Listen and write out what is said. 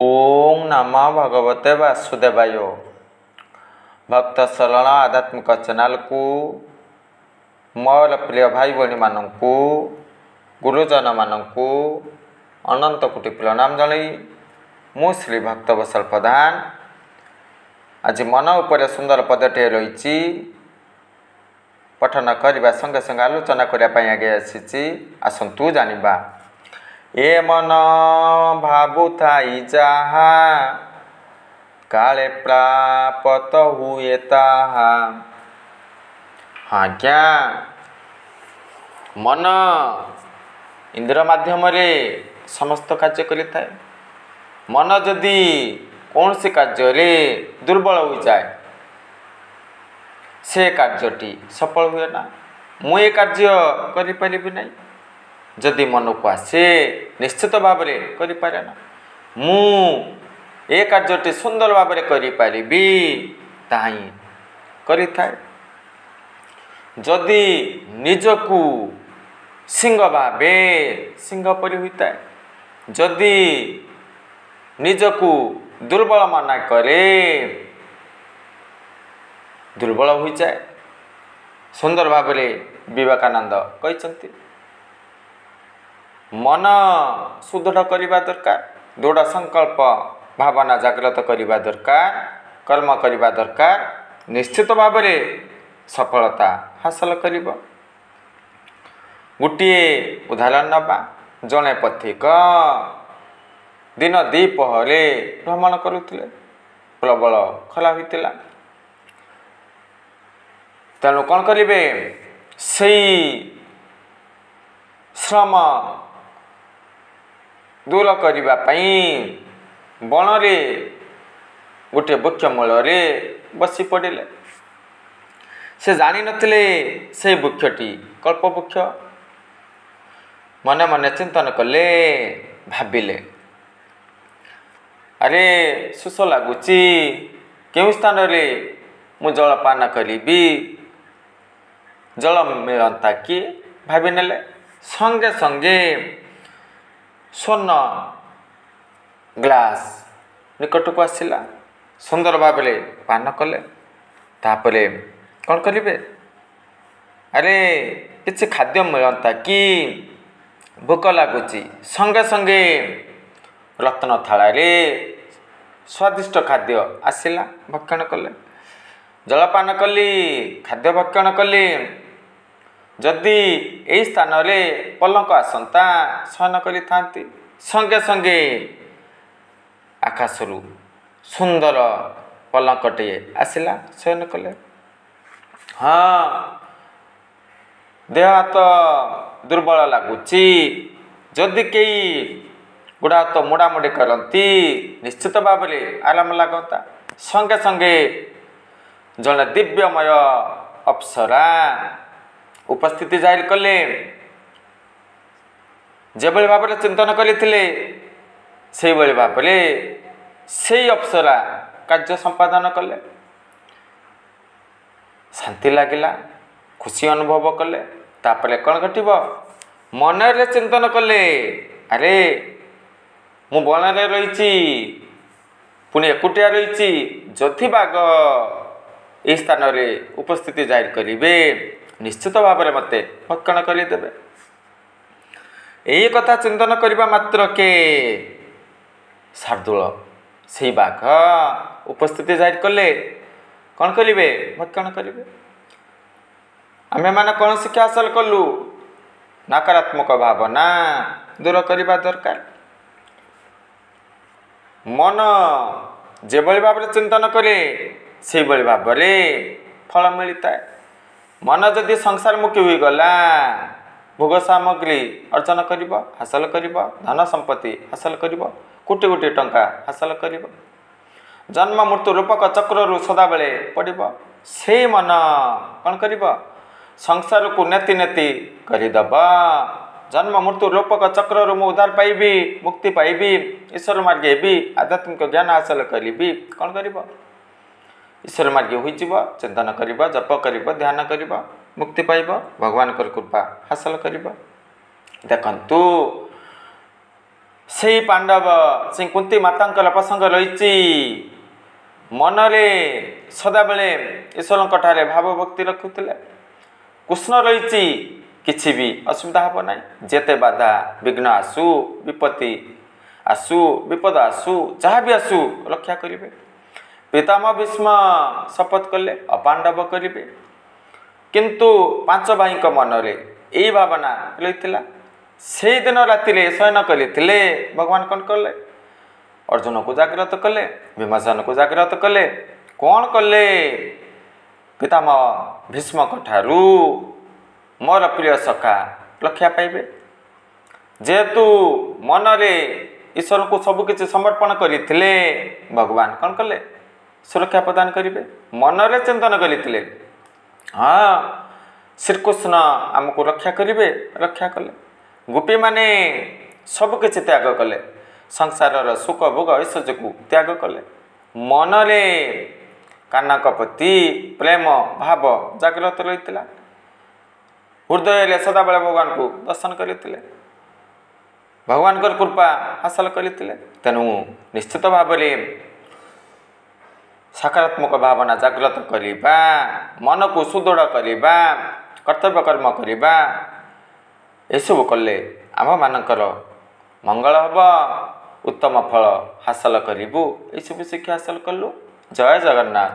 ओम नमो भगवते वासुदेवाय। भक्त सरल आध्यात्मिक चैनल को मोर प्रिय भाई भणी मानू गुरुजन मानू अनंत कोटि प्रणाम जन मु श्री भक्त वत्सल प्रधान आज मन उपर सुंदर पदटे रही पठन करने संगे संगे आलोचना करने आगे आसी आसतु जानिबा। ए मन भावुथाई जहा काले प्राप्त हुए ताहा। हाँ क्या मन इंद्र माध्यम समस्त कार्य करिथाए। मन जदि कौन सी कार्य दुर्बल हो जाए से कार्यटी सफल हुए ना। मुझे कार्य करि नहीं जदि मन को आसे निश्चित भाव में करें ना। मु ए कार्यटी सुंदर भाव में करि ताही करि थाए। जदि निजकू सिंह भावे सिंह परि होता है, जदि निजकू दुर्बल मना करे दुर्बल हो जाए। सुंदर भाव में विवेकानंद कहते मन सुदृढ़ करने दरकार, दृढ़ संकल्प भावना जागृत करने दरकार, कर्म करने दरकार। निश्चित भाव में सफलता हासिल कर। गोटे उदाहरण नवा। जड़े पथिक दिन द्विपहरे भ्रमण करुले, प्रबल खला होता। तेणु कौन करेंगे से श्रम दूर करने बन रे गोटे वृक्ष मूल बसी पड़े। से जानी नथिले से वृक्षटी कल्पवृक्ष। मने मने चिंतन कले, भाविले अरे सुस लगुच के स्थान रे मु जलपान करी जल मिलता कि भावी नेले। संगे संगे स्वर्ण ग्लास निकट को आसला, सुंदर भाव पान कले। तापर कौन करेंगे अरे किसी खाद्य मिलता कि भोक लगुच। संगे संगे रत्न थाल स्वादिष्ट खाद्य आसला, भक्षण कले, जलपान कली, खाद्य भक्षण कली। जदि यही स्थान रे पलंक आसंता शयन करि थांती, संगे संगे आकाशरू सुंदर पलंकटे आसला, शयन कले। हाँ देह हाथ दुर्बल लगुच, जदि कई गुड़ा हाथ मुड़ामुड़ी करती निश्चित भाव में आराम लगता। संगे संगे जड़े दिव्यमय अप्सरा उपस्थिति जाहिर कले। जो भाव में चिंतन करते से भाव में से अप्सरा कार्य संपादन कले। शांति लगिला, खुशी अनुभव कले। तापर कौन घटव मन रे चिंतन कले अरे मु बन रही पुणी एकुटिया रही जथि बाघ यह स्थान में उपस्थिति जाहिर करेंगे निश्चित भाव में मत भक्षण करदे। यही कथा चिंतन करने मात्र के शार्दूल से बाघ उपस्थिति जाहिर कले कौन करेंगे भक्षण करेंगे। आमे माने कौन शिक्षा हासिल कलु नकारात्मक भावना दूर करने दरकार। मन जो भाव में चिंतन करे से भाव में फल मिलता है। मन जदि संसार मुखी हो गला भोग सामग्री अर्जन कर हासिल कर धन संपत्ति हासिल कर कोटि कोटि टंका हासिल कर जन्म मृत्यु रूपक चक्रु सदा बेले पड़ से मन कौन कर संसार को नेति नेति करदब। जन्म मृत्यु रूपक चक्रु मु उद्धार पाइबी, मुक्ति पाइबी, ईश्वर मार्गे भी आध्यात्मिक ज्ञान हासिल करी कौन कर ईश्वर मार्गे हो चिंतन कर जप कर ध्यान कर मुक्ति पाइब, भगवान कृपा हासिल कर। देखंतु ସେଇ ପାଣ୍ଡବ ସେ କୁନ୍ତୀ ମାତାଙ୍କର ପ୍ରସଙ୍ଗ ରହିଛି ମନରେ ସଦାବେଳେ ଈଶ୍ୱରଙ୍କ ଠାରେ ଭାବ ଭକ୍ତି ରଖୁଥିଲେ। କୃଷ୍ଣ ରହିଛି କିଛି ବି ଅସୁବିଧା ହେବ ନାହିଁ। ଯେତେ ବାଧା ବିଘ୍ନ ଆସୁ ବିପତ୍ତି ଆସୁ ବିପଦ ଆସୁ ଯାହା ବି ଆସୁ ରକ୍ଷା କରିବେ। ପିତାମହ ଭୀଷ୍ମ ଶପଥ କଲେ ଅପାଣ୍ଡବ କରିବେ। କିନ୍ତୁ ପାଞ୍ଚ ଭାଇଙ୍କ ମନରେ ଏଇ ଭାବନା ରହିଥିଲା। ସେଇଦିନ ରାତିରେ ଶୟନ କରିଥିଲେ ଭଗବାନ କ'ଣ କଲେ? ଅର୍ଜୁନକୁ ଜାଗ୍ରତ କଲେ, ଭୀମସେନକୁ ଜାଗ୍ରତ କଲେ। କ'ଣ କଲେ? ପିତାମହ ଭୀଷ୍ମଙ୍କ ଠାରୁ ମୋର ପ୍ରିୟ ସଖା ରକ୍ଷା ପାଇବେ। ଯେହେତୁ ମନରେ ଈଶ୍ୱରଙ୍କୁ ସବୁକିଛି ସମର୍ପଣ କରିଥିଲେ ଭଗବାନ କ'ଣ କଲେ? ସୁରକ୍ଷା ପ୍ରଦାନ କରିବେ। ମନରେ ଚିନ୍ତନ କରିଥିଲେ ହଁ ଶ୍ରୀକୃଷ୍ଣ ଆମକୁ ରକ୍ଷା କରିବେ, ରକ୍ଷା କଲେ। ଗୋପୀମାନେ ସବୁକିଛି ତ୍ୟାଗ କଲେ, ସଂସାରର ସୁଖ ଭୋଗ ଐଶ୍ୱର୍ଯ୍ୟକୁ ତ୍ୟାଗ କଲେ। ମନରେ କାହ୍ନାଙ୍କ ପ୍ରତି ପ୍ରେମ ଭାବ ଜାଗ୍ରତ ରହିଥିଲା। ହୃଦୟରେ ସଦାବେଳେ ଭଗବାନଙ୍କୁ ଦର୍ଶନ କରିଥିଲେ, ଭଗବାନଙ୍କର କୃପା ହାସଲ କରିଥିଲେ। ତେଣୁ ନିଶ୍ଚିତ ଭାବରେ ସକାରାତ୍ମକ ଭାବନା ଜାଗ୍ରତ କରିବା, ମନକୁ ସୁଦୃଢ଼ କରିବା, କର୍ତ୍ତବ୍ୟ କର୍ମ କରିବା, ଏସବୁ କଲେ ଆମମାନଙ୍କର ମଙ୍ଗଳ ହେବ, ଉତ୍ତମ ଫଳ ହାସଲ କରିବୁ। ଏସବୁ ଶିକ୍ଷା ହାସଲ କଲୁ। ଜୟ ଜଗନ୍ନାଥ।